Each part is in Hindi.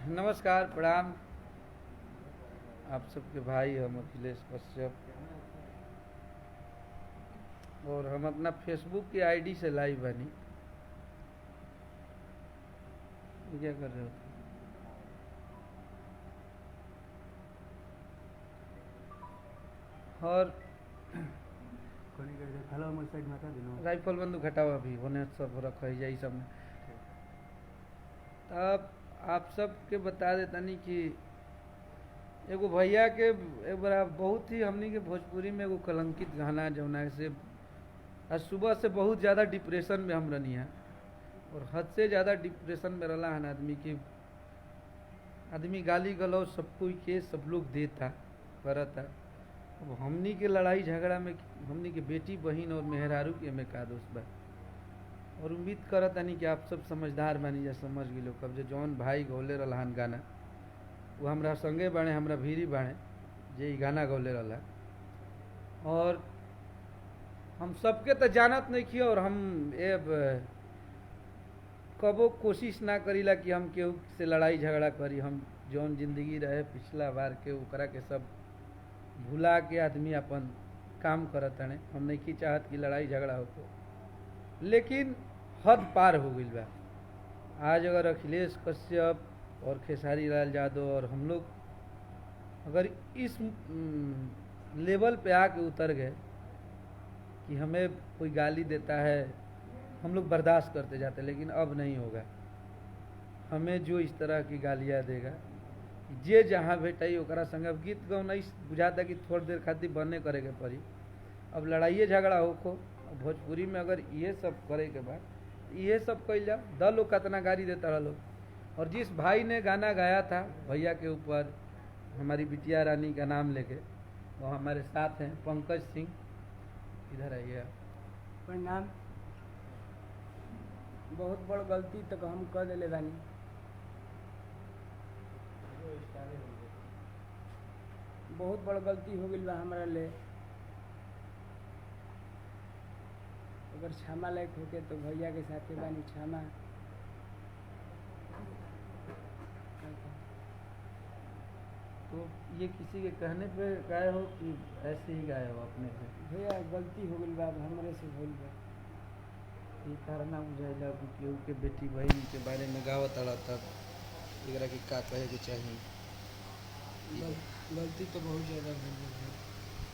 नमस्कार, प्रणाम। आप सबके भाई हम अखिलेश कश्यप, और हम अपना फेसबुक की आईडी से लाइव बनी। ये क्या कर रहे हो? और राइफल बंदूक हटाओ, अभी होने सब रख जाई सब में। अब आप सबके बता देता नहीं कि एगो भैया के एक बार बहुत ही हमनी के भोजपुरी में एगो कलंकित गाना जौना से आज सुबह से बहुत ज़्यादा डिप्रेशन में हम रहनी है, और हद से ज़्यादा डिप्रेशन में रहा है आदमी की। आदमी गाली गलौज सब कोई के सब लोग देता करता। अब हमनी के लड़ाई झगड़ा में हमनी के बेटी बहन और मेहरारू के में का दोस्त बा। और उम्मीद करत नहीं कि आप सब समझदार बानी जा, समझ गए। कब जो जौन भाई गौले रहन गाना वो हमरा संगे बाणे, हमरा भीरी बाणे जे गाना गौले रहा। और हम सबके तो जानत नहीं किया, और हम कबो कोशिश ना करीला कि हम केहू से लड़ाई झगड़ा करी। हम जौन जिंदगी रहे पिछला बार के ओकरा के सब भुला के आदमी अपन काम करत हने। हम नहीं चाहत कि लड़ाई झगड़ा हो, लेकिन हद पार हो गई बा। आज अगर अखिलेश कश्यप और खेसारी लाल यादव और हम लोग अगर इस लेवल पे आके उतर गए कि हमें कोई गाली देता है हम लोग बर्दाश्त करते जाते, लेकिन अब नहीं होगा। हमें जो इस तरह की गालियाँ देगा, जे जहाँ भेटाई ओकरा संग अब गीत गौना बुझाता कि थोड़ी देर खातिर बने करे के पड़ी। अब लड़ाइए झगड़ा होखो भोजपुरी में अगर ये सब करे के बाद ये सब कल जाओ, द लोग कितना गाली देता रहा लोग। और जिस भाई ने गाना गाया था भैया के ऊपर हमारी बिटिया रानी का नाम लेके, वो हमारे साथ हैं पंकज सिंह, इधर आइए। प्रणाम। बहुत बड़ गलती तक हम कर दिले बानी। बहुत बड़ गलती हो गई बा हमारा ले। अगर क्षमा लायक होके तो भैया के साथे बानी, क्षमा। तो ये किसी के कहने पे गाए हो कि ऐसे ही गाए हो अपने से? भैया गलती हो गई बा, अब हमरे से भूल बा। ये कारण बुझाइला कि केहू के बेटी बहन के बारे में गावत अड़ा, तब एकरा के का कहे के चाहिए। गलती तो बहुत ज़्यादा हो गई।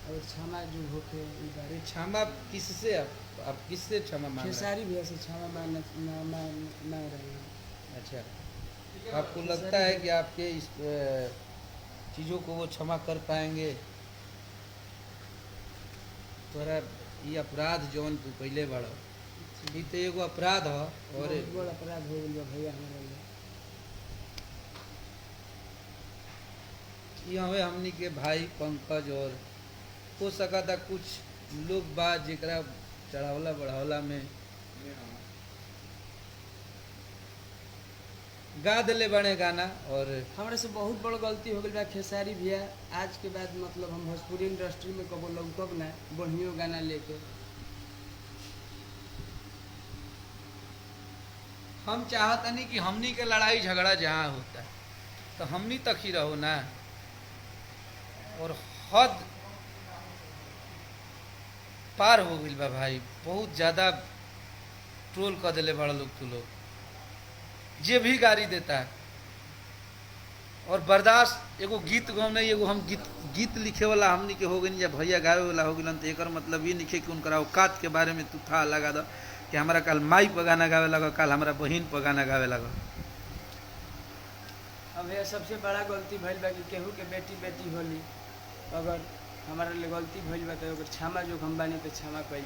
और क्षमा जो होके अरे क्षमा किससे? आप किससे क्षमा मांग रहे हैं? खेसारी भैया से क्षमा मांग रहे हैं। अच्छा, आपको लगता है कि आपके इस चीज़ों को वो क्षमा कर पाएंगे? तोरा ये अपराध जौन तू पहले बड़ा ये तो एगो अपराध है, और बहुत बड़ा अपराध हो गया भैया हमारे लिए। ये हमें हमनी के भाई पंकज और हो सका था कुछ लोग बात जेकरा चढ़ावला बढ़ावला में गा दिले बने गाना। और हमारे से बहुत बड़ गलती हो गई बा खेसारी भैया। आज के बाद मतलब हम भोजपुरी इंडस्ट्री में कबो लौकब ना बढ़िया गाना लेके। हम चाहता नहीं कि हमनी के लड़ाई झगड़ा जहाँ होता है तो हमनी तक ही रहो ना। और हद पार हो गई बा भाई, बहुत ज़्यादा ट्रोल कर दिले बड़ा लोग। तू लोग जे भी गाली देता है और बर्दाश्त। एगो गीत गौने एगो हम गीत लिखे वाला हमनी के हो गई, या भैया गावे वाला हो गई, तो एक मतलब ये लिखे कि उनका औकात के बारे में तू था लगा दो कि हमारा कल माई पर गाना गावे लगा, कल हमारा बहन पर गाना गावे लगा। अब यह सबसे बड़ा गलती भइल बा कि केहू के बेटी बेटी होली, अगर हमारा लिए गलती भइल बा तो अगर क्षमा जो हम बानी तो क्षमा कइल।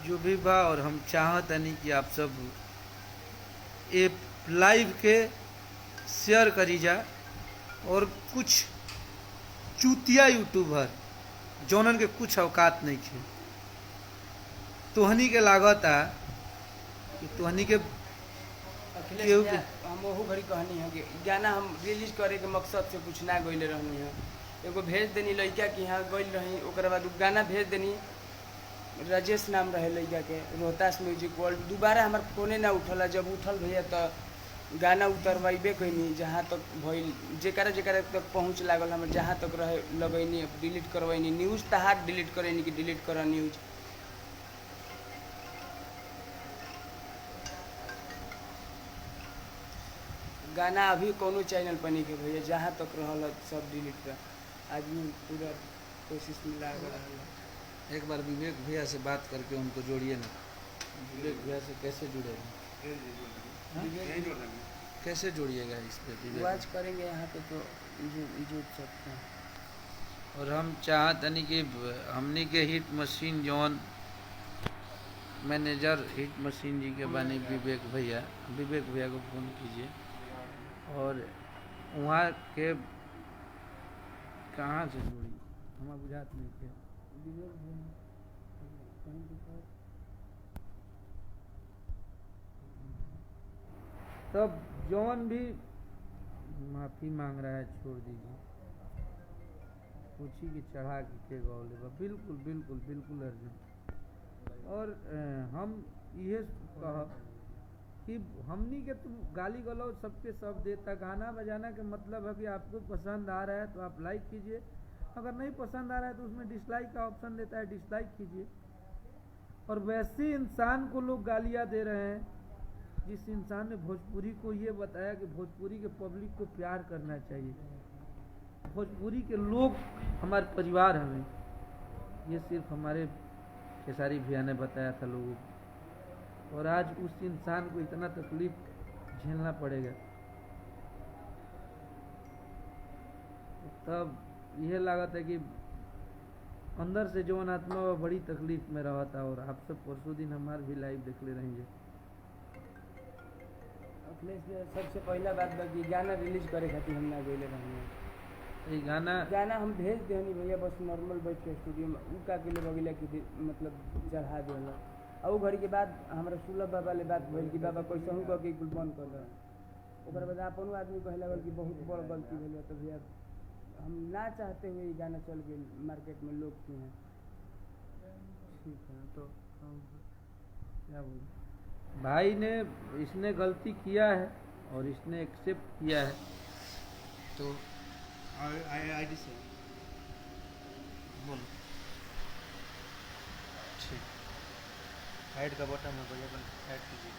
जो भी बा, और हम चाहत नहीं कि आप सब ये लाइव के शेयर करी जा। और कुछ चूतिया यूट्यूबर जौनन के कुछ औकात नहीं थे, तोहनी के लागत आ कि तोहनी के हम वही घड़ी कहनी है कि गाना हम रिलीज करे के मकसद से कुछ ना गइले रहनी है। एगो भेज देनी लड़का कि यहाँ गइल रही, ओकरा बाद गाना भेज देनी राजेश नाम रहे लड़का के, रोहतास म्यूजिक वर्ल्ड। दोबारा हमार फोने ना उठला, जब उठल भैया तो गाना उतरवाइबे कैनी, जहाँ तक भइल जेकरा जेकरा तक पहुँच लागल हमर जहाँ तक रहे लगैनी, डिलीट करवैनी। न्यूज़ तहार डिलीट करेनी कि डिलीट कर न्यूज़। गाना अभी कोनो चैनल पर नहीं के भैया, जहाँ तक रहल सब डिलीट कर। आदमी पूरा कोशिश में लागल रहल। एक बार विवेक भैया से बात करके उनको जोड़िए ना। विवेक भैया से कैसे जुड़ेगा? कैसे जोड़िएगा इस पे विवेक? आवाज करेंगे यहाँ पे तो जुड़ सकते हैं। और हम चाहतनी कि हमनी के हिट मशीन जौन मैनेजर हिट मशीन जी के बानी विवेक भैया को फ़ोन कीजिए और वहाँ के कहाँ से जुड़ी हमारा बुझात नहीं के तब जौन भी माफ़ी मांग रहा है छोड़ दीजिए, पूछी कि चढ़ा के गौले बा। बिल्कुल बिल्कुल बिल्कुल अर्जुन। और हम ये कहब कि हमनी के तुम गाली गलौज सबके सब देता। गाना बजाना के मतलब है कि आपको पसंद आ रहा है तो आप लाइक कीजिए, अगर नहीं पसंद आ रहा है तो उसमें डिसलाइक का ऑप्शन देता है, डिसलाइक कीजिए। और वैसे इंसान को लोग गालियाँ दे रहे हैं जिस इंसान ने भोजपुरी को ये बताया कि भोजपुरी के पब्लिक को प्यार करना चाहिए। भोजपुरी के लोग हमारे परिवार हमें, ये सिर्फ हमारे खेसारी भैया ने बताया था लोगों को। और आज उस इंसान को इतना तकलीफ झेलना पड़ेगा। तब यह लागत है कि अंदर से जौन आत्मा वो बड़ी तकलीफ में रहा था। और आप सब परसों दिन हमारे भी लाइव देख ले रहेंगे। अखिलेश सबसे पहला बात बाकी गाना रिलीज करे खातिर हम ना गइले रहनी। ये गाना हम भेज देनी भैया, बस नॉर्मल बैठ के स्टूडियो में उ का के ले बगिला कि मतलब चढ़ा देला। और वो घड़ी के बाद हमारा सुलभ बाबा ले बात भइल कि बाबा कैसे हूँ कह के बंद कर दे। ओकर बाद अपन आदमी कहे लगल कि बहुत बड़ गलती भेल। तो भैया हम ना चाहते हुए ये गाना चल गए मार्केट में, लोग क्यों हैं। ठीक है तो क्या बोल भाई ने, इसने गलती किया है और इसने एक्सेप्ट किया है तो आईडी से बोलो। ठीक, ऐड का बटन है भैया, ऐड कीजिए।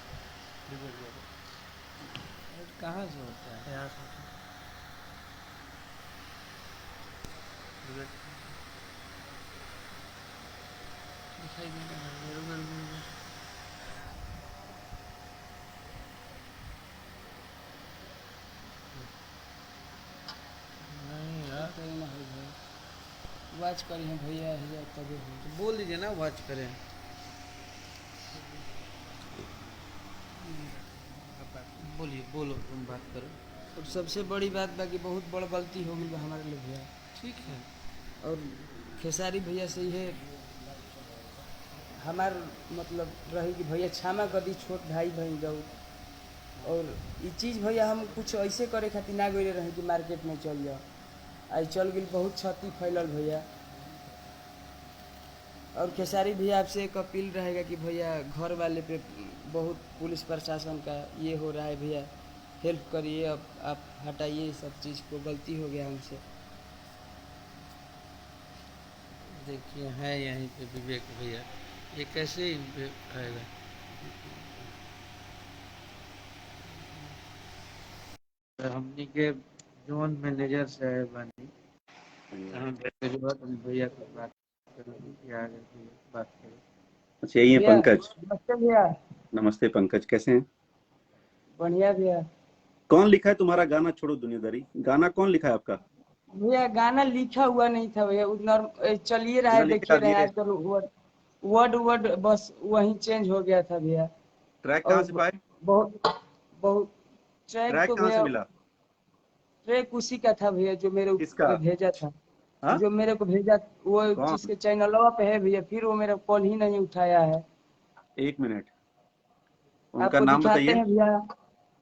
ऐड कहाँ से होता है? यहाँ से होता है। दिखाई दे रहा है नहीं यार, वाच करी है भैया है तभी हो। तो बोल दीजिए ना वॉच करें। बोलिए, बोलो, तुम बात करो। और सबसे बड़ी बात बाकी बहुत बड़ गलती हो गई हमारे लिए भैया। ठीक है। और खेसारी भैया से ये हमार मतलब रही कि भैया क्षमा कर दी, छोट भाई बहन जाऊ। और ये चीज़ भैया हम कुछ ऐसे करे खातिर ना गए रहे कि मार्केट में चल जाओ, आज चल गई बहुत क्षति फैलल भैया। और खेसारी भैया आपसे एक अपील रहेगा कि भैया घर वाले पे बहुत पुलिस प्रशासन का ये हो रहा है भैया, हेल्प करिए। अब आप हटाइए सब चीज़ को, गलती हो गया हमसे। देखिए है यहीं पे विवेक भैया, ये कैसे इन पे आएगा? हमनी के जोन मैनेजर साहब बानी, हम भैया की बात करें, आगे की बात करें। अच्छा, यही है भैया पंकज। नमस्ते भैया। नमस्ते पंकज, कैसे हैं? बढ़िया भैया। कौन लिखा है तुम्हारा गाना छोड़ो दुनियादारी? गाना कौन लिखा है आपका? भैया गाना लिखा हुआ नहीं था भैया, चलिए रहा बिना है, लिखे देखिए डाल रहे हैं दिए? आजकल वर्ड वर्ड बस वही चेंज हो गया था भैया। ट्रैक और कहाँ से पाए? बहुत बहुत ट्रैक ट्रैक तो कहाँ से भैया, मिला? ट्रैक उसी का था भैया जो मेरे किसका? को भेजा था। हाँ? जो मेरे को भेजा वो कौन? जिसके चैनलवा पे है भैया, फिर वो मेरा कॉल ही नहीं उठाया है। एक मिनट, उनका आपको नाम दिखाते बताइए। हैं भैया,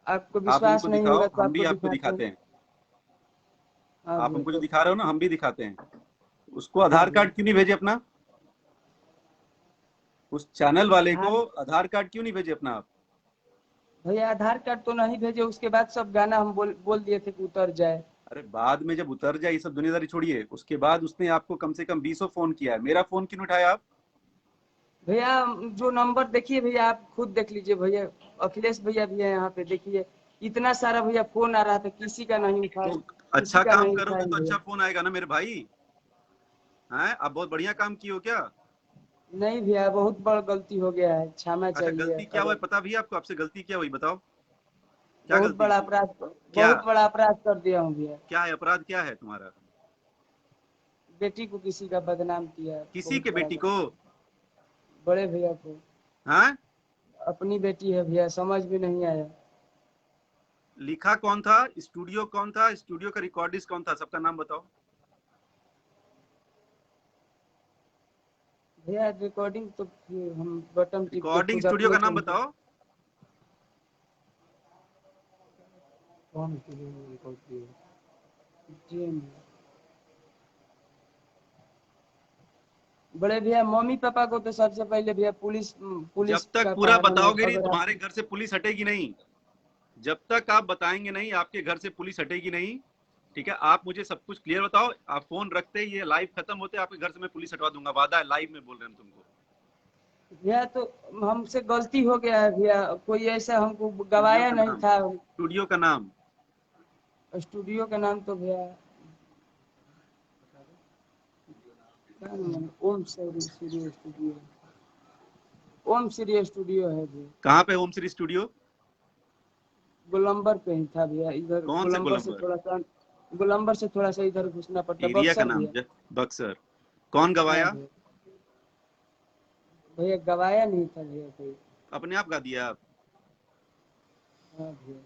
आपको आप विश्वास हमको नहीं दिखाओ, होगा तो हम भी आपको आपको दिखाते हैं। दिखाते हैं। हाँ आप भैया हमको जो तो दिखा रहे हो ना, हम भी दिखाते हैं। उसको हाँ आधार भैया। कार्ड क्यों नहीं भेजे अपना? उस चैनल वाले हाँ को आधार कार्ड क्यों नहीं भेजे अपना आप? भैया, आधार कार्ड तो नहीं भेजे, उसके बाद सब गाना हम बोल दिए थे कि उतर जाए। अरे बाद में जब उतर जाए, ये सब दुनियादारी छोड़िए, उसके बाद उसने आपको कम से कम 20 फोन किया है, मेरा फोन क्यों नहीं उठाया आप? भैया जो नंबर देखिए भैया, आप खुद देख लीजिए भैया, अखिलेश भैया भी है यहाँ पे, देखिए इतना सारा भैया फोन आ रहा था, किसी का नहीं उठा, तो किसी अच्छा का काम नहीं करोगे उठाए तो भैया। अच्छा फोन आएगा ना मेरे भाई। हैं, आप बहुत बढ़िया काम किए हो क्या? नहीं भैया, बहुत बड़ गलती हो गया है, क्षमा अच्छा, चाहिए गलती क्या हुआ है अगर। पता भी है आपको? आपसे गलती क्या हुई बताओ, क्या बहुत गलती बड़ा की? अपराध, क्या? बहुत बड़ा अपराध कर दिया हूँ भैया। क्या है अपराध, क्या है तुम्हारा? बेटी को किसी का बदनाम किया, किसी बहुत के बड़ा बेटी को? बड़े भैया को। हाँ, अपनी बेटी है भैया, समझ में नहीं आया। लिखा कौन था, स्टूडियो कौन था, स्टूडियो का रिकॉर्डिस्ट कौन था, सबका नाम बताओ। भैया रिकॉर्डिंग तो फिर हम बटन टिप के रिकॉर्डिंग खुद स्टूडियो अपने का नाम फोन से। बताओ। कौन स्टूडियो में रिकॉर्ड किया? जी बड़े भैया, मम्मी पापा को तो सबसे पहले भैया पुलिस जब पुलिस तक का पूरा पहाड़ा में, बताओगे नहीं, अगर आप। तुम्हारे घर से पुलिस हटेगी नहीं। जब तक आप बताएंगे नहीं, आपके घर से पुलिस हटेगी नहीं। ठीक है, आप मुझे सब कुछ क्लियर बताओ। आप फोन रखते ही, ये लाइव खत्म होते आपके घर से मैं पुलिस हटवा दूंगा, वादा है, लाइव में बोल रहे हैं हम तुमको। भैया तो हमसे गलती हो गया है भैया, कोई ऐसा हमको स्टूडियो गवाया का नहीं नाम, था। स्टूडियो का नाम। स्टूडियो का नाम तो भैया क्या नाम है? ओम श्री स्टूडियो, ओम श्री स्टूडियो है भैया। कहाँ पे होम श्री स्टूडियो? गोलंबर पे ही था भैया, इधर कौन से गोलंबर? गोलंबर से थोड़ा सा इधर घुसना पड़ता, एरिया का बक्सर नाम भैया। बक्सर। कौन हाँ गवाया? भैया, भैया गवाया नहीं था भैया कोई। अपने आप गा दिया आप? हाँ भैया।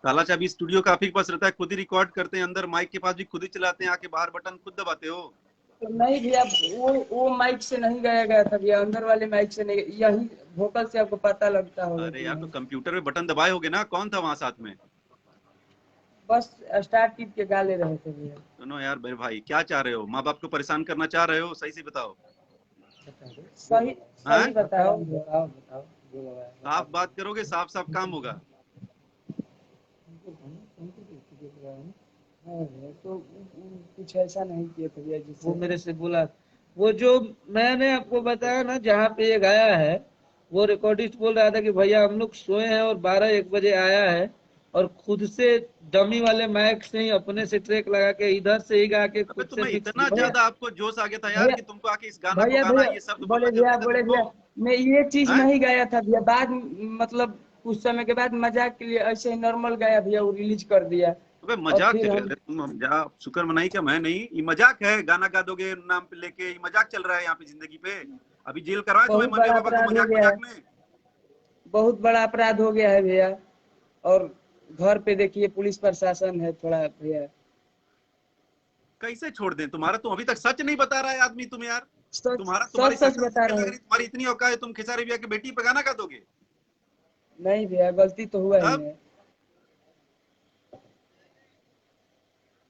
ताला चाबी स्टूडियो का आप ही के पास रहता है, खुद ही रिकॉर्ड करते हैं, अंदर माइक के पास भी खुद ही चलाते हैं, आके बाहर बटन खुद दबाते हो? तो नहीं भैया, वो माइक से नहीं गाया गया था भैया, अंदर वाले माइक से नहीं, यही वोकल से आपको पता लगता होगा अरे कि यार, तो नहीं। कंप्यूटर में बटन दबाए होगे ना, कौन था वहां साथ में? बस स्टार्ट टिप के गा ले रहे थे भैया। सुनो यार मेरे भाई, क्या चाह रहे हो? माँ बाप को परेशान करना चाह रहे हो? सही से बताओ। सही हाँ, सही बता रहा हूँ भैया। बताओ जो लगाया साफ बात करोगे, साफ साफ काम होगा। हाँ भैया, तो कुछ ऐसा नहीं किया था भैया जिससे। वो मेरे से बोला, वो जो मैंने आपको बताया ना जहाँ पे ये गाया है, वो रिकॉर्डिस्ट बोल रहा था कि भैया हम लोग सोए हैं और 12-1 बजे आया है, और खुद से डमी वाले माइक से ही अपने से ट्रैक लगा के इधर से ही गा के अबे खुद से तुम्हें मिक्स इतना किया। भैया ज्यादा आपको जोश आ गया था यार भैया कि तुमको आके इस गाना को भैया गाना, भैया ये शब्द बोलना जरूरी था बड़े तुमको? भैया, मैं ये चीज हैं? नहीं गाया था भैया, बाद मतलब कुछ समय के बाद मजाक के लिए ऐसे ही नॉर्मल गाया भैया, वो रिलीज कर दिया। अबे और मजाक फिर कर हम। रहे तुम? मजाक शुक्र मनाई क्या? मैं नहीं, ये मजाक है, गाना गा दोगे नाम पे लेके, ये मजाक चल रहा है यहाँ पे जिंदगी पे। अभी जेल करवाए तुम्हें बहुत मम्मी बड़ा पापा को अपराध हो मजाक गया है, मजाक में। बहुत बड़ा अपराध हो गया है भैया। और घर पे देखिए पुलिस प्रशासन है थोड़ा भैया। कैसे छोड़ दें? तुम्हारा तो अभी तक सच नहीं बता रहा है आदमी तुम यार। सच तुम्हारी सच सच शक्ल से बता क्या रहे लग हैं। रही, तुम्हारी इतनी औकात है, तुम खेसारी भैया की बेटी पे गाना गा दोगे? नहीं भैया, गलती तो हुआ ही तब नहीं।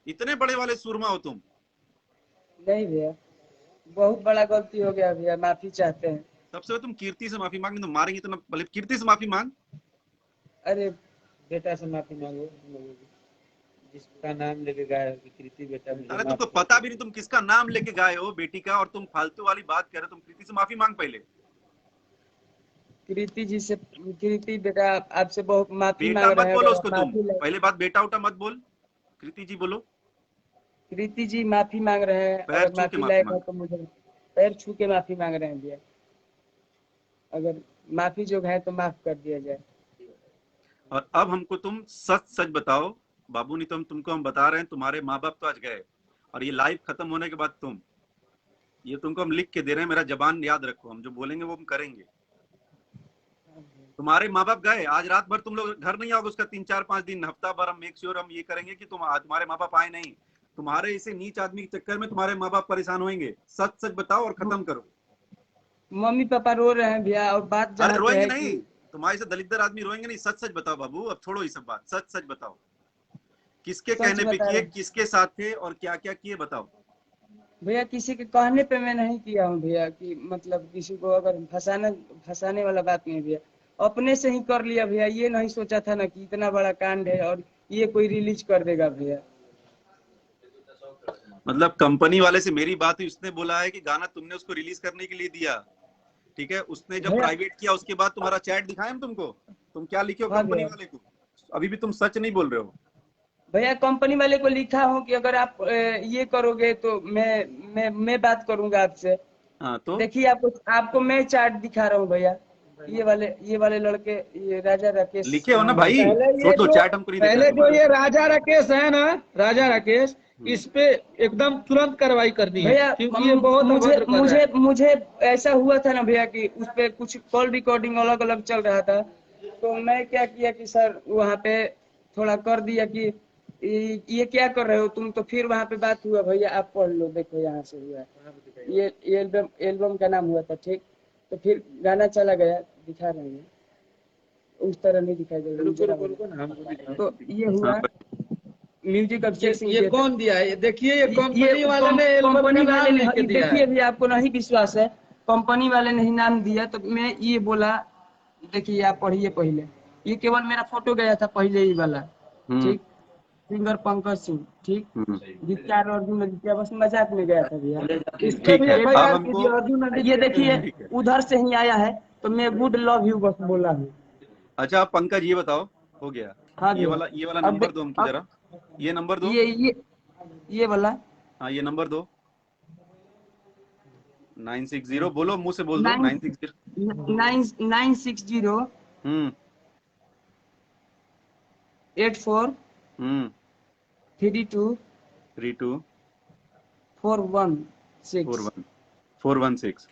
इतने बड़े वाले सुरमा हो तुम? नहीं भैया, बहुत बड़ा गलती हो गया भैया, माफी चाहते हैं। सबसे पहले तुम कीर्ति से माफी मांग, तुम मारेंगे तो ना, पहले कीर्ति से माफी मांग। अरे बेटा से माफी मांगो, जिसका नाम लेके गाया कि कृति बेटा मुझे अरे माफ तुमको कर पता दो। भी नहीं तुम किसका नाम लेके गाए हो बेटी का, और तुम फालतू वाली बात कर रहे हो। तुम कृति से माफी मांग पहले। कृति जी से, कृति बेटा आपसे बहुत माफी बेटा मांग मत रहे हैं, बोलो अगर आप उसको तुम, माफी ले। पहले बात बेटा उटा मत बोल, कृति जी बोलो। कृति जी माफी मांग रहे हैं, पैर अगर छू के माफी माफी लायक है मांग। तो मुझे पैर छू के माफी मांग रहे हैं भैया, अगर माफी जो है तो माफ कर दिया जाए। और अब हमको तुम सच सच बताओ बाबू, नहीं तो तुमको हम बता रहे हैं, तुम्हारे माँ बाप तो आज गए, और ये लाइव खत्म होने के बाद तुम, ये तुमको हम लिख के दे रहे हैं, मेरा जबान याद रखो, हम जो बोलेंगे वो हम करेंगे। तुम्हारे माँ बाप गए, आज रात भर तुम लोग घर नहीं आओगे, उसका 3-4-5 दिन, हफ्ता भर हम मेक श्योर हम ये करेंगे कि तुम्हारे माँ बाप आए नहीं। तुम्हारे इसे नीच आदमी के चक्कर में तुम्हारे माँ बाप परेशान होंगे। सच सच बताओ और खत्म करो। मम्मी पापा रो रहे हैं भैया, और बात अरे जहाँ पे रोएंगे है नहीं, कि तुम्हारे से दलिद्र आदमी रोएंगे नहीं। सच सच बताओ बाबू, अब छोड़ो ये सब बात, सच सच बताओ। किसके सच कहने पे बता किए, रहे किसके साथ थे और क्या क्या किए, बताओ। भैया किसी के कहने पे मैं नहीं किया हूँ भैया, कि मतलब किसी को अगर फंसाने वाला बात नहीं भैया, अपने से ही कर लिया भैया। ये नहीं सोचा था ना कि इतना बड़ा कांड है और ये कोई रिलीज कर देगा भैया। मतलब कंपनी वाले से मेरी बात हुई, उसने बोला है कि गाना तुमने उसको रिलीज करने के लिए दिया, ठीक है। उसने जब भैया प्राइवेट किया उसके बाद तुम्हारा चैट दिखाया हम तुमको, तुम क्या लिखे हो हाँ कंपनी भैया, वाले को? अभी भी तुम सच नहीं बोल रहे हो। भैया कंपनी वाले को लिखा हूँ कि अगर आप ये करोगे तो मैं बात करूंगा आपसे। हाँ तो देखिए आपको आपको मैं चार्ट दिखा रहा हूँ भैया। ये वाले लड़के, ये राजा राकेश लिखे हो ना नाम है भाई, इनका। पहले छोड़ ये दो, जो चैट हमको नहीं देखना है पहले जो तुम्हारा। ये राजा राकेश है ना, राजा राकेश, हम्म। इस पे एकदम तुरंत कार्रवाई करनी है, भैया क्योंकि ये बहुत मुझे अभद्र कर रहा मुझे है। मुझे ऐसा हुआ था ना भैया कि उस पे कुछ कॉल रिकॉर्डिंग अलग अलग चल रहा था, तो मैं क्या किया कि सर वहाँ पे थोड़ा कर दिया कि ये क्या कर रहे हो तुम, तो फिर वहाँ पे बात हुआ भैया, आप पढ़ लो, देखो यहाँ से हुआ है। ये एल्बम एल्बम का नाम हुआ था, ठीक। तो फिर गाना चला गया, दिखा रहे हैं, उस तरह नहीं दिखाई देगा। रुको रुको रुको ना, हमको दिखाओ। तो ये हाँ हुआ म्यूजिक अभिषेक सिंह ये दिए थे। कौन दिया है? ये देखिए, ये ये कंपनी वाले ने एल्बम का कंपनी वाले नाम ने, लिख के दिया देखिए है। अभी आपको नहीं विश्वास है, कंपनी वाले ने ही नाम दिया, तो मैं ये बोला, देखिए आप पढ़िए पहले। ये केवल मेरा फोटो गया था पहले ही वाला, हम्म ठीक। सिंगर पंकज सिंह, ठीक। हम्म। गीतकार अर्जुन आदित्य, बस मजाक में गया था भैया। इस पे ठीक भी है, अब एफआईआर हमको कीजिए, अर्जुन ये आदित्य पे देखिए भी। ठीक है। उधर से ही आया है, तो मैं गुड लव यू बस बोला हूँ। अच्छा आप पंकज ये बताओ, हो गया, हाँ ये भैया। वाला, ये वाला अब नंबर दो हमको अब जरा, ये नंबर दो। ये वाला हाँ ये नंबर दो, 960, बोलो मुंह से बोल दो, नाइन 960। 960 हम्म 84 हम्म। 32 32 416। 41 416।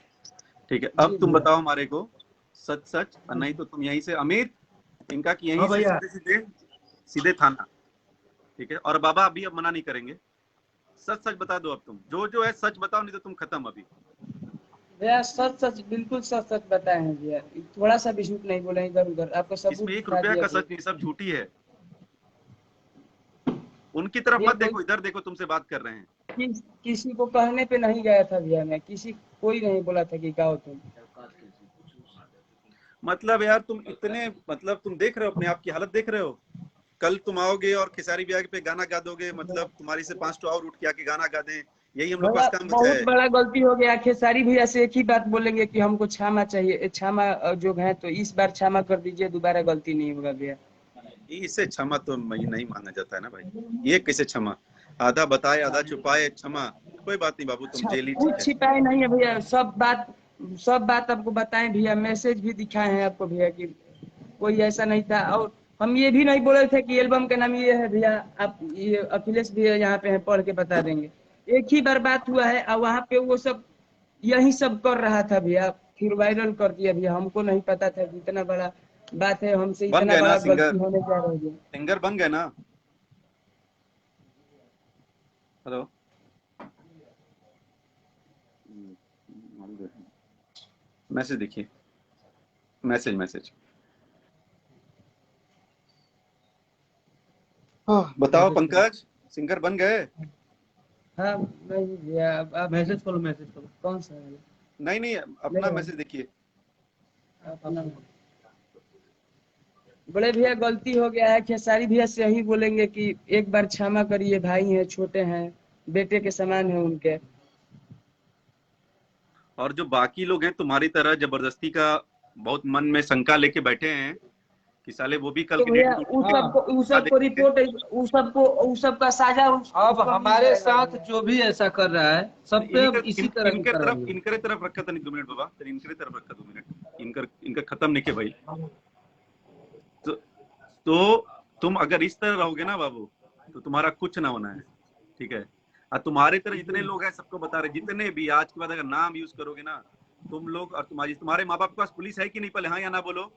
ठीक है, अब जी तुम भैया। बताओ हमारे को सच सच, और नहीं तो तुम यहीं से अमित, इनका कि यहीं हाँ से भैया। सीधे सीधे सीधे थाना, ठीक है। और बाबा अभी अब मना नहीं करेंगे, सच सच बता दो, अब तुम जो जो है सच बताओ, नहीं तो तुम खत्म अभी। भैया सच सच, बिल्कुल सच सच बताए हैं भैया, थोड़ा सा भी झूठ नहीं बोले इधर उधर, आपको सबूत इसमें एक दिखा रुपया दिया का भैया। सच नहीं, सब झूठी है। उनकी तरफ भैया मत कोई देखो, इधर देखो, तुमसे बात कर रहे हैं। किसी को कहने पे नहीं गया था भैया, मैं किसी कोई नहीं बोला था कि गाओ तुम। मतलब यार तुम इतने, मतलब तुम देख रहे हो अपने आप की हालत, देख रहे हो। कल तुम आओगे और खेसारी ब्याह पे गाना गा दोगे, मतलब तुम्हारी से 5 और उठ के आके गाना गा दें, यही हम लोग के भैया पास काम बचा बहुत है। बड़ा गलती हो गया, खेसारी भैया से एक ही बात बोलेंगे कि हमको क्षमा चाहिए, क्षमा जो है, तो इस बार क्षमा कर दीजिए, दोबारा गलती नहीं होगा भैया। इससे क्षमा तो नहीं मांगा जाता है ना भाई, ये कैसे क्षमा? आधा बताए आधा छुपाए क्षमा, कोई बात नहीं बाबू, तुम अच्छा, जेल ही ठीक कुछ है। छिपाए नहीं है भैया, सब बात आपको बताएं भैया, मैसेज भी दिखाए हैं आपको भैया कि कोई ऐसा नहीं था। और हम ये भी नहीं बोले थे कि एल्बम का नाम ये है भैया, आप ये अखिलेश भी यहाँ पे हैं, पढ़ के बता देंगे। एक ही बार बात हुआ है और वहाँ पे वो सब यही सब कर रहा था भैया, फिर वायरल कर दिया भैया, हमको नहीं पता था कि इतना बड़ा बात है, हमसे बन इतना गए ना बड़ा सिंगर, गलती होने जा रही है। सिंगर बन गए ना। हेलो, मैसेज देखिए, मैसेज मैसेज। हाँ, बताओ मैसेज करो, पंकज, सिंगर बन गए? हाँ नहीं भैया, अब आप मैसेज करो, मैसेज करो। कौन सा है? नहीं नहीं, अपना नहीं मैसेज देखिए। अपना बड़े भैया गलती हो गया है, खेसारी भैया से यही बोलेंगे कि एक बार क्षमा करिए, भाई हैं, छोटे हैं, बेटे के समान है उनके। और जो बाकी लोग हैं तुम्हारी तरह जबरदस्ती का बहुत मन में शंका लेके बैठे हैं कि साले वो भी कल तो की डेट भैया में उठ उस के हाँ, सबको उस बता सबको देंगे। रिपोर्ट, उस सबका साझा उस अब पर मिल हमारे जाएगा साथ भैया। जो भी ऐसा कर रहा है, सब पे अब इसी तरह की कार्रवाई इनकर तरफ रखा था, नहीं 2 मिनट बाबा, तेरे इनकर तरफ रखा 2 मिनट, इनकर इनका खत्म नहीं के भाई। तो, तो तुम अगर इस तरह रहोगे ना बाबू, तो तुम्हारा कुछ ना होना है, ठीक है। और तुम्हारे तरह जितने लोग हैं सबको बता रहे, जितने भी आज के बाद अगर नाम यूज करोगे ना तुम लोग, और तुम्हारे माँ बाप के पास पुलिस है कि नहीं, पहले हाँ या ना बोलो।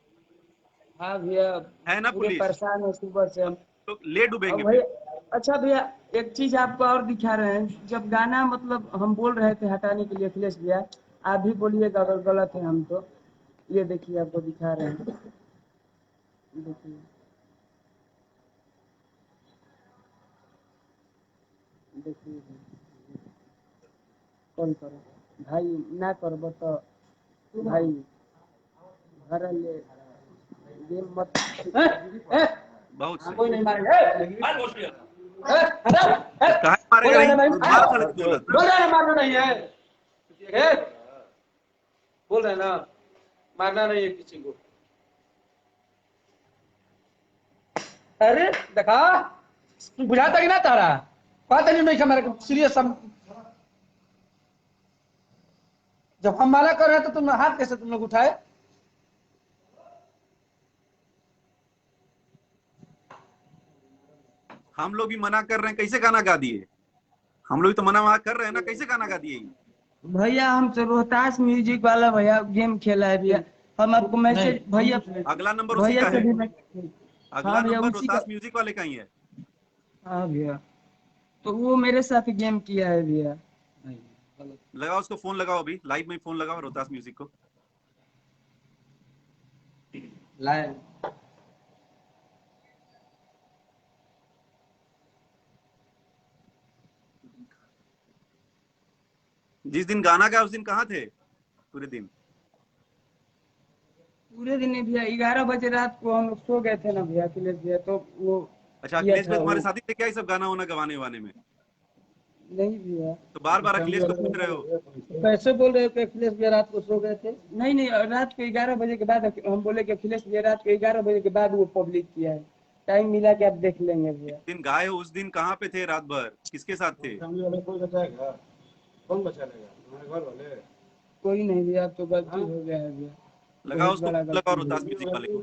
हाँ भैया, है ना पूरे पुलिस? परेशान है सुबह से हम। तो ले अब डूबेंगे फिर। भैया, अच्छा भैया, एक चीज आपको और दिखा रहे हैं, जब गाना मतलब हम बोल रहे थे हटाने के लिए अखिलेश भैया, आप भी बोलिएगा अगर गलत है हम तो। ये देखिए आपको दिखा रहे हैं, देखिए देखिए। कौन करो भाई ना करब तो भाई घर ले गेम मत बहुत सही। कोई नहीं मारेगा काहे मारेगा नहीं? मार साले को बोला। बोल रहे हैं मारना नहीं है बोल रहे हैं ना मारना नहीं है किसी को। अरे देखा बुझाता कि ना तारा बात नहीं हमारे सीरियस जब हम माना कर रहे हैं तो तुम हाथ कैसे तुम लोग उठाए। हम लोग भी मना कर रहे हैं, कैसे गाना गा दिए? हम लोग भी तो मना कर रहे हैं ना, कैसे गाना गा दिए? भैया हम तो रोहतास म्यूजिक वाला भैया गेम खेला है भैया। हम आपको मैसेज भैया अगला नंबर उसी भैया का से है। भी अगला हाँ भैया नंबर उसी का। रोहतास म्यूजिक वाले का ही है। हाँ भैया तो वो मेरे साथ गेम किया है भैया। लगाओ उसको फोन, लगाओ अभी लाइव में फोन लगाओ रोहतास म्यूजिक को। लाए जिस दिन गाना गाया उस दिन कहाँ थे पूरे दिन? पूरे दिन भैया 11 बजे रात को हम लोग सो गए थे ना भैया अखिलेश भैया तो वो अच्छा, किया अखिलेश था भाई तुम्हारे वो। साथी थे क्या ये सब गाना वाना गवाने वाने में? नहीं भैया तो बार बार अखिलेश को पूछ रहे हो। कैसे बोल रहे हो कि अखिलेश भैया रात को सो गए थे। नहीं रात को 11 बजे के बाद हम बोले कि अखिलेश भैया रात को 11 बजे के बाद वो पब्लिक किया है। टाइम मिला के आप देख लेंगे भैया। दिन गाए हो उस दिन कहाँ पे थे? रात भर किसके साथ थे? कोई नहीं भैया अब तो गलती हो गया है भैया। लगाओ बहुत उसको, बड़ा लगाओ गलती हो रोहतास गया। म्यूजिक वाले को।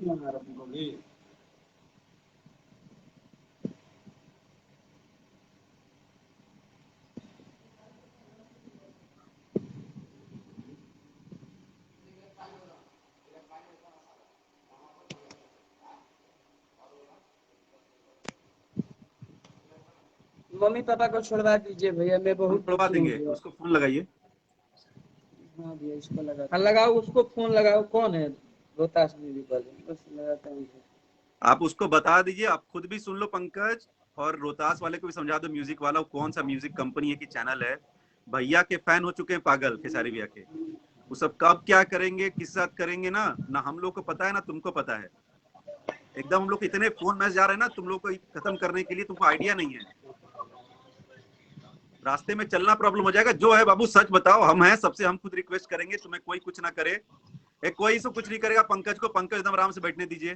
मम्मी पापा को छोड़वा दीजिए भैया मैं हम बहुत छुड़वा दुखी हूँ देंगे, भैया। उसको फोन लगाइए। हाँ भैया इसको लगा हाँ लगाओ उसको फोन लगाओ। कौन है रोहतास म्यूजिक वाले? बस लगाता हूँ। आप उसको बता दीजिए, आप खुद भी सुन लो पंकज, और रोहतास वाले को भी समझा दो म्यूजिक वाला कौन सा म्यूजिक कंपनी है कि चैनल है। भैया के फैन हो चुके हैं पागल खेसारी भैया के। वो सब कब क्या करेंगे, किस साथ करेंगे ना हम लोग को पता है ना तुमको पता है। एकदम हम लोग इतने फोन मैसेज जा रहे हैं ना तुम लोग को खत्म करने के लिए, तुमको आइडिया नहीं है। रास्ते में चलना प्रॉब्लम हो जाएगा। जो है बाबू सच बताओ, हम हैं सबसे, हम खुद रिक्वेस्ट करेंगे, तुम्हें कोई कुछ ना करे। कोई से कुछ नहीं करेगा पंकज को, पंकज एकदम आराम से बैठने दीजिए।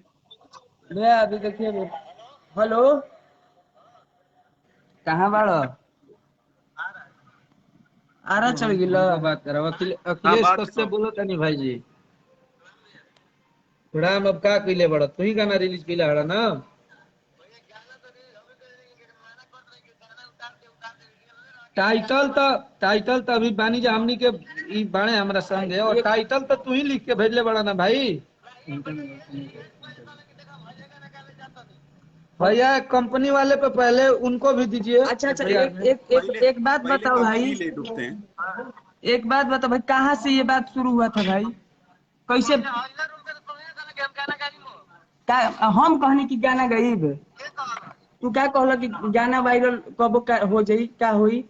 भैया अभी देखिए हेलो कहाँ बाड़ो आरा चढ़ गिलो। बात करो हाँ अखिलेश बात कससे करो। बोलो तनी भाई जी थोड़ा हम अब का कइले बड़ा तू ही गाना रिलीज कइले हड़ा ना। टाइटल तो अभी बानी जा हमनी के ई बाणे हमरा संग है और टाइटल तो तू ही लिख के भेजले बड़ा ना भाई। भैया कंपनी वाले पे पहले उनको भी दीजिए। अच्छा एक भैया एक एक एक बात पहले बताओ कंपनी भाई। ले डूबते हैं। एक बात बताओ भाई कहाँ से ये बात शुरू हुआ था भाई कैसे का हम कहनी कि गाना गईब तू क्या कहला कि गाना वायरल कब हो जाई का होई।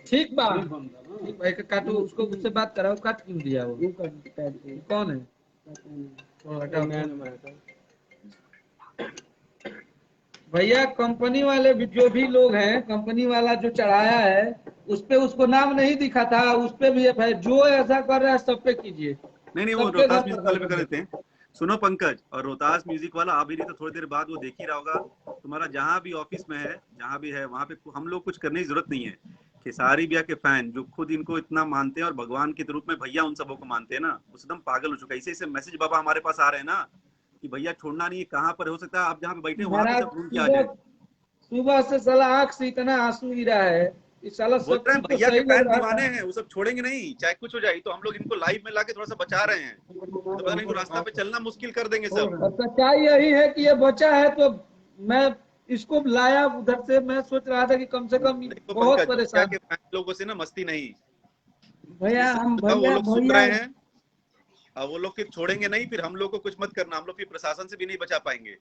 ठीक बा ठीक भाई का काटो उसको उससे बात कराओ काट क्यों दिया वो कौन है? ओ, हटाओ। भैया कंपनी वाले भी जो भी लोग हैं कंपनी वाला जो चढ़ाया है उस पे उसको नाम नहीं दिखा था उस पे भी जो ऐसा कर रहा है सब पे कीजिए। नहीं वो सबके रोहतास घर म्यूजिक पर वाले पे कर देते हैं। सुनो पंकज, और रोहतास म्यूजिक वाला आ भी रही तो थोड़ी देर बाद वो देख ही रहा होगा। तुम्हारा जहां भी ऑफिस में है, जहां भी है वहां पे हम लोग कुछ करने की जरूरत नहीं है। खेसारी भैया के फैन जो खुद इनको इतना मानते हैं और भगवान के रूप में भैया उन सबों को मानते हैं ना, एकदम पागल हो चुका है। ऐसे मैसेज बाबा हमारे पास आ रहे हैं ना कि भैया छोड़ना नहीं है, कहाँ पर हो सकता है आप जहाँ पे बैठे वहां पे महाराज सब ढूंढ के आ जाए। सुबह से साला आंख से इतना आंसू गिरा है इस साला बोल सब रहे हैं कुछ तो भैया के सही लग फैन रहा दीवाने था। हैं, वो सब छोड़ेंगे नहीं चाहे कुछ हो जाए। तो हम लोग इनको लाइव में लाके थोड़ा सा बचा रहे हैं, तो पता नहीं रास्ता पे चलना मुश्किल कर देंगे सब। और सच्चाई यही है कि ये बचा है तो मैं इसको लाया उधर से। मैं सोच रहा था कि कम से कम देखो बहुत पंकज, भैया परेशान। के फैन लोगों से ना मस्ती नहीं। ये भैया सच हम बताओ, वो भैया लोग सुन भैया रहे हैं। अब वो लोग फिर छोड़ेंगे नहीं, फिर हम लोग को कुछ मत करना, हम लोग फिर प्रशासन से भी नहीं बचा पाएंगे।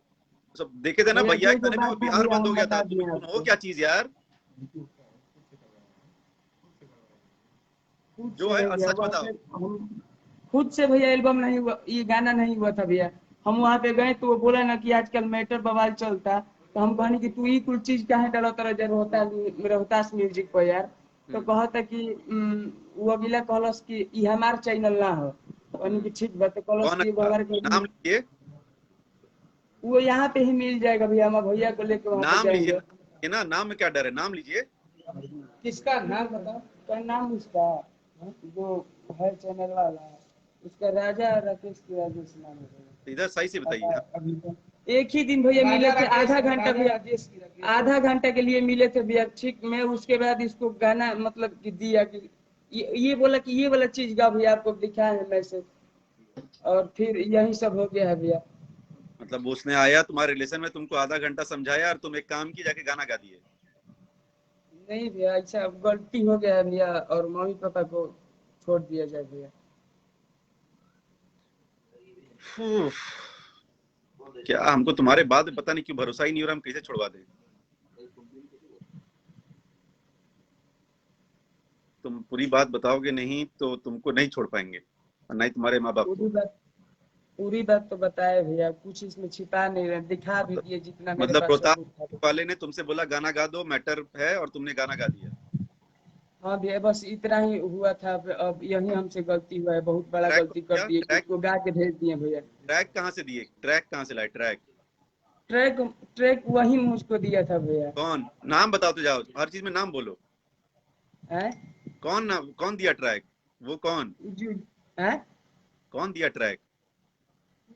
सब देखे थे ना भैया भैया जो के जो गाने में, वो बात था बिहार भैया बंद हो हम गया था। बता दिए तुम हो आपको। क्या चीज यार, खुद जो से है है भैया, सच वहाँ बताओ। पे हम खुद से भैया एल्बम नहीं हुआ, ये गाना नहीं हुआ था भैया। हम वहाँ पे गए तो वो बोला ना कि आजकल मैटर बवाल चलता, तो हम कहनी कि तू ही कुल चीज काहे डालो तरह जर रोहतास म्यूजिक पर यार। तो कहता कि वो अगला कहलस कि ई हमार चैनल ना हो, कहनी कि ठीक बात, तो कहलस कौन कि एगो है, हमारे नाम लीजिए, वो यहाँ पे ही मिल जाएगा भैया, हम भैया को लेके वहाँ पे नाम लीजिए जाएंगे। ये ना, नाम में क्या डर है, नाम लीजिए। किसका नाम बताओ, क्या नाम उसका जो है चैनल वाला, उसका राजा राकेश की राजेश नाम है। इधर सही से बताइए। पता हाँ, है अभी तो एक ही दिन भैया मिले थे, आधा घंटा भैया, आधा घंटा के लिए मिले थे भैया। ठीक, मैं उसके बाद इसको गाना मतलब कि दिया कि ये बोला कि ये वाला चीज गा भैया, आपको दिखाया है मैसेज, और फिर यही सब हो गया है भैया। मतलब उसने आया तुम्हारे रिलेशन में, तुमको आधा घंटा समझाया और तुम एक काम की जाके गाना गा दिए। नहीं भैया, अच्छा गलती हो गया है भैया, और मम्मी पापा को छोड़ दिया जाए भैया। उफ, क्या हमको तुम्हारे बाद में पता नहीं क्यों भरोसा ही नहीं हो रहा, हम कैसे छुड़वा दें। तुम पूरी बात बताओगे नहीं तो तुमको नहीं छोड़ पाएंगे, और नहीं तुम्हारे माँ बाप को। पूरी बात तो बताए भैया, कुछ इसमें छिपा नहीं रहे, दिखा भी दिए जितना मेरे मतलब पास रोहतास सबूत था। वाले ने तुमसे बोला गाना गा दो, मैटर है, और तुमने गाना गा दिया। हाँ भैया, बस इतना ही हुआ था। अब यही हमसे गलती हुआ है, बहुत बड़ा ट्रैक गलती कर दिए, ट्रैक उसको गा के भेज दिए भैया। ट्रैक कहाँ से दिए, ट्रैक कहाँ से लाए ट्रैक? ट्रैक ट्रैक वही मुझको दिया था भैया। कौन, नाम बताओ तो जाओ, हर चीज में नाम बोलो। हैं? कौन नाम, कौन दिया ट्रैक, वो कौन, जो हैं? कौन दिया ट्रैक?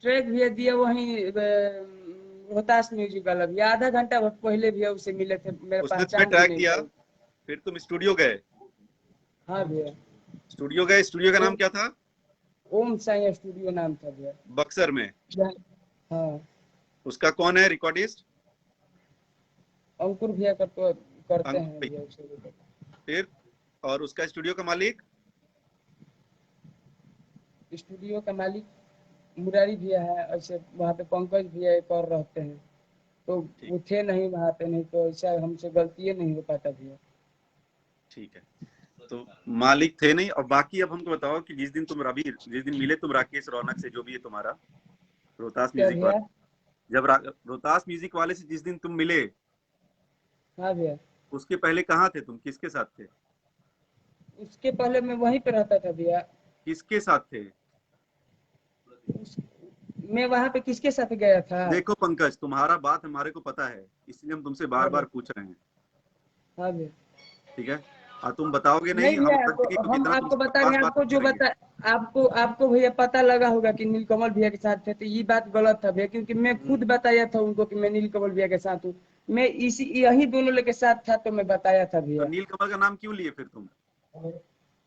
ट्रैक भैया दिया वही रोहतास म्यूजिक वाला भैया, आधा घंटा पहले भैया उसे मिले थे, मेरा उसने तुम्हें पहचान भी ट्रैक नहीं दिया, था। फिर तुम स्टूडियो गए। हाँ भैया। स्टूडियो गए, स्टूडियो का नाम ओम क्या था? ओम साई स्टूडियो नाम था भैया। बक्सर में। हाँ, उसका कौन है रिकॉर्डिस्ट? अंकुर भैया करते अंकुर हैं भैया। भैया उसे। फिर और उसका स्टूडियो का मालिक? स्टूडियो का मालिक मुरारी भैया है, ऐसे वहाँ पे पंकज भैया एक और रहते हैं, तो ठीक, वो थे नहीं वहाँ पे, नहीं तो ऐसा हमसे गलती नहीं हो पाता भैया। ठीक है। तो मालिक थे नहीं, और बाकी अब हमको बताओ कि जिस दिन तुम रवि, जिस दिन मिले तुम राकेश रौनक से, जो भी है तुम्हारा रोहतास क्या म्यूजिक भैया? वाले, जब रोहतास म्यूजिक वाले से जिस दिन तुम मिले, हाँ भैया, उसके पहले कहाँ थे तुम, किसके साथ थे? उसके पहले मैं वहीं पे रहता था भैया। किसके साथ थे? उस, मैं वहाँ पे किसके साथ गया था? देखो पंकज, तुम्हारा बात हमारे को पता है, इसलिए हम तुमसे बार हाँ बार भैया। पूछ रहे हैं। हाँ भैया। ठीक है, और तुम बताओगे नहीं, नहीं हम भैया, अलग तो जगह को हम कितना आपको तुमसे बता पास रहे हैं, बात आपको जो करेंगे। बता, आपको भैया पता लगा होगा कि नीलकमल भैया के साथ थे, तो ये बात गलत था भैया, क्योंकि मैं खुद बताया था उनको कि मैं नीलकमल भैया के साथ हूँ। मैं इसी यही दोनों लोग के साथ था, तो मैं बताया था तो भैया। नील कमल का नाम क्यों लिए फिर तुम?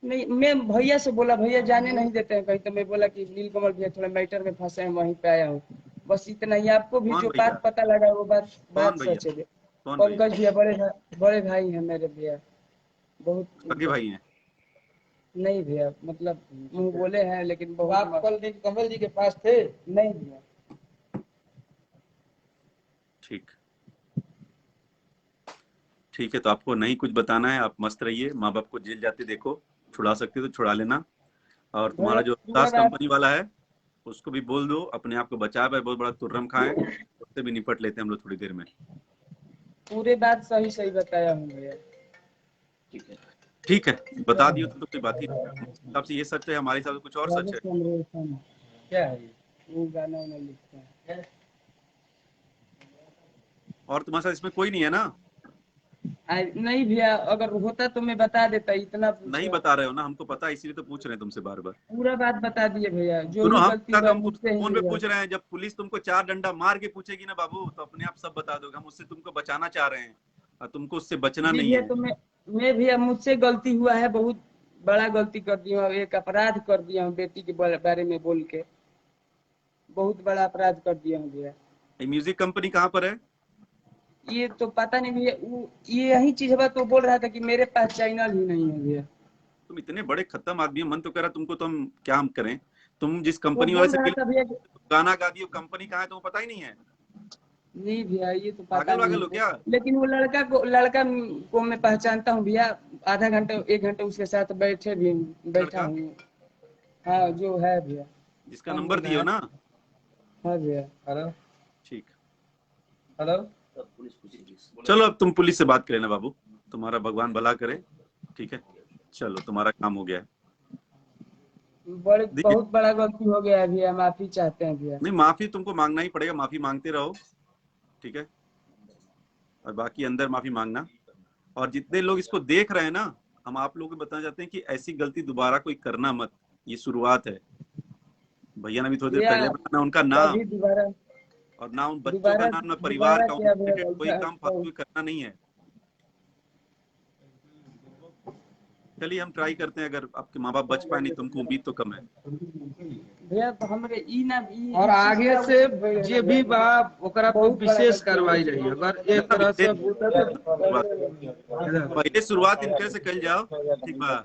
नहीं, मैं भैया से बोला, भैया जाने नहीं देते हैं कहीं, तो मैं बोला कि नीलकमल भैया थोड़ा मैटर में फंसे हैं, वहीं पे आया हूँ। बस इतना ही, आपको भी कौन जो भैया, बात पता लगा वो बात कौन बात भैया, सच है भैया। कौन भैया? पंकज भैया बड़े भाई हैं मेरे भैया, बहुत सगे भाई हैं? नहीं भैया, मतलब मुंह बोले हैं लेकिन तो बहुत आप कल कमल जी के पास थे? नहीं भैया। ठीक, ठीक है। तो आपको नहीं कुछ बताना है, आप मस्त रहिए, माँ बाप को जेल जाते देखो, छुड़ा सकते तो छुड़ा लेना। और तुम्हारा भैया जो पूरा दास बात, कंपनी वाला है, उसको भी बोल दो अपने आप को बचा पाए, बहुत बड़ा तुर्रम खाए, उससे भी निपट लेते हैं हम लोग थोड़ी देर में। पूरे बात सही सही बताया हूँ भैया। ठीक है, बता दियो तो कोई बात ही नहीं। हमारे हिसाब से ये सच है, हमारे हिसाब से कुछ और सच है। क्या है ये? वो गाना वाना लिखता है। और तुम्हारे साथ इसमें कोई नहीं है ना? नहीं भैया, अगर होता तो मैं बता देता, इतना नहीं पूछो। बता रहे हो ना, हमको पता है, इसीलिए तो पूछ रहे हैं तुमसे बार बार। पूरा बात बता दिए भैया, जो सुनो, भी हम गलती क्या, हुआ हम मुझसे ही फोन पे हुआ। पूछ रहे हैं, जब पुलिस तुमको 4 डंडा मार के पूछेगी ना बाबू, तो अपने आप सब बता दोगे। हम उससे तुमको बचाना चाह रहे हैं, और तुमको उससे बचना जी नहीं भैया, है। तो मैं भैया, मुझसे गलती हुआ है, बहुत बड़ा गलती कर दिया हूँ, एक अपराध कर दिया हूँ बेटी के बारे में बोल के, बहुत बड़ा अपराध कर दिया हूँ भैया। ये म्यूजिक कंपनी कहाँ पर है? ये तो पता नहीं भैया, ये यही चीज है, तो बोल रहा था कि मेरे पास चैनल ही नहीं है भैया। तुम इतने बड़े खत्म आदमी हो, मन तो कह रहा तुमको तो हम क्या हम करें। तुम जिस वो कंपनी बोल वाले से रहा था भैया गाना गा दी, वो कंपनी कहाँ है तुम्हें पता ही नहीं है? नहीं भैया ये तो पता पागल वागल नहीं हो है। क्या? लेकिन वो लड़का को मैं पहचानता हूँ भैया। आधा घंटे 1 घंटे उसके साथ बैठा लड़का हूँ। हाँ जो है भैया। जिसका कौन नंबर बोल रहा दियो है? ना। हाँ भैया। हेलो ठीक, हेलो। चलो अब तुम पुलिस से बात करें ना बाबू, तुम्हारा भगवान भला करे। ठीक है, चलो तुम्हारा काम हो गया है। देखिए, बहुत बड़ा गलती हो गया है भैया, माफी चाहते हैं भैया। नहीं माफी तुमको मांगना ही पड़ेगा, माफी मांगते रहो। ठीक है, और बाकी अंदर माफी मांगना। और जितने लोग इसको देख रहे हैं ना, हम आप लोगों को बताना चाहते हैं कि ऐसी गलती दोबारा कोई करना मत। ये शुरुआत है। भैया ने भी थोड़ी देर भैया पहले बताया ना, उनका नाम कभी दोबारा और ना उन बच्चों का दोबारा नाम, ना परिवार दोबारा का, क्या उनसे भैया रिलेटेड कोई वैसा काम फालतू करना नहीं है। चलिए हम ट्राई करते हैं, अगर आपके माँ बाप बच पाए, नहीं तुमको उम्मीद तो कम है। भैया तो हमरे ई ना ई और आगे से जे भी बाप ओकरा पर बहुत बड़ा विशेष गलती कार्रवाई रही, अगर एक तरह से पहले शुरुआत इनके से कल जाओ। ठीक बा,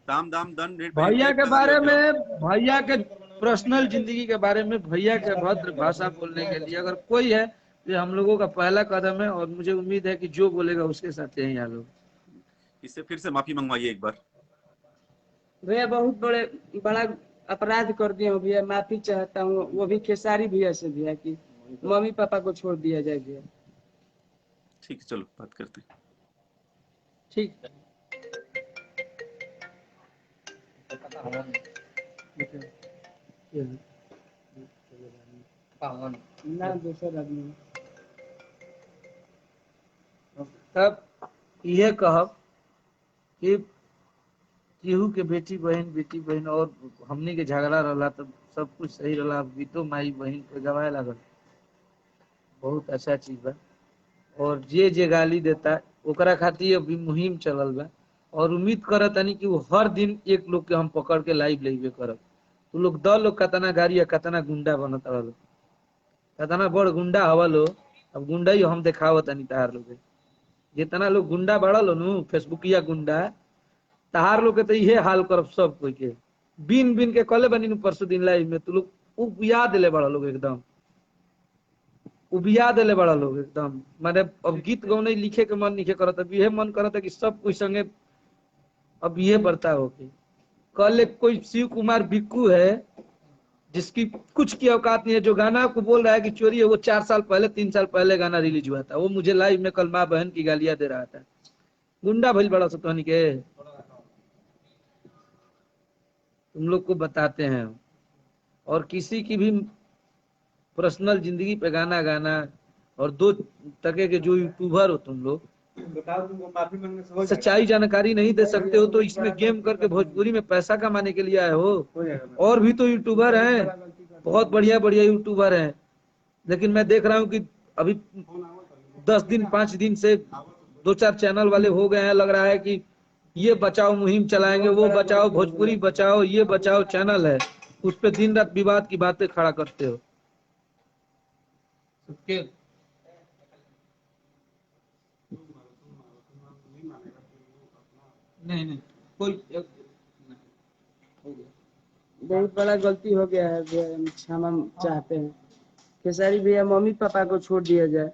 ताम दाम दंड भेंट भैया भेंट के लगा बारे लियो जाओ। में, भैया के पर्सनल जिंदगी के बारे में, भैया के भद्र भाषा बोलने के लिए अगर कोई है, ये हम लोगों का पहला कदम है। और मुझे उम्मीद है कि जो बोलेगा उसके साथ यही हाल होगा। इससे फिर से माफी मंगवाइए एक बार। भैया बहुत बड़ा अपराध कर दिया हूँ भैया, माफी चाहता हूँ, वो भी खेसारी भैया से भैया कि मम्मी पापा को छोड़ दिया जाए भैया। ठीक है, चलो बात करते हैं। ठीक है। ना दूसरा आदमी तब ये कहब कि केहू के बेटी बहन और हमनी के झगड़ा रहा तब सब कुछ सही रहा, बीतो माई बहन के गवाए लागल, बहुत अच्छा चीज बा। और जे गाली देता ओकरा खातिर अभी मुहिम चलल बा। और उम्मीद करत तनी कि वो हर दिन एक लोग के हम पकड़ के लाइव लेबे करब। तो लोग द लोग कतना गाड़ी या कतना गुंडा बनत रहल, कतना बड़ गुंडा हवा लो। अब गुंडा ही हम देखावत तनी तार लोग के। जितना लोग गुंडा बड़ा लो नु फेसबुकिया गुंडा, तहार लोग के तो इहे हाल करब सब कोई के। बिन बिन के कले बनी परसों दिन लाइव में, तू लोग उबिया दिले बड़ा लोग, एकदम उबिया दिले बड़ा लोग एकदम। माने अब गीत गौने लिखे के मन नहीं करत, अब ये मन करत है कि सब कोई संगे अब ये बर्ताव हो के। कल एक कोई शिव कुमार बिक्कू है जिसकी कुछ की औकात नहीं है, जो गाना को बोल रहा है कि चोरी है, वो 4 साल पहले 3 साल पहले गाना रिलीज हुआ था। वो मुझे लाइव में कल माँ बहन की गालियां दे रहा था। गुंडा भइल बड़ा सतवानी के। तुम लोग को बताते हैं। और किसी की भी पर्सनल जिंदगी पे गाना गाना, और 2 टके के जो यूट्यूबर हो तुम लोग, सच्चाई जानकारी नहीं दे सकते हो, तो इसमें गेम करके भोजपुरी में पैसा कमाने के लिए आए हो। और भी तो यूट्यूबर हैं, बहुत बढ़िया बढ़िया यूट्यूबर हैं। लेकिन मैं देख रहा हूँ कि अभी 10 दिन 5 दिन से 2-4 चैनल वाले हो गए हैं। लग रहा है कि ये बचाओ मुहिम चलाएंगे, वो बचाओ भोजपुरी बचाओ, ये बचाओ चैनल है, उस पर दिन रात विवाद की बातें खड़ा करते हो। नहीं कोई बहुत बड़ा गलती हो गया है भैया, हम क्षमा चाहते हैं। खेसारी भैया मम्मी पापा को छोड़ दिया जाए।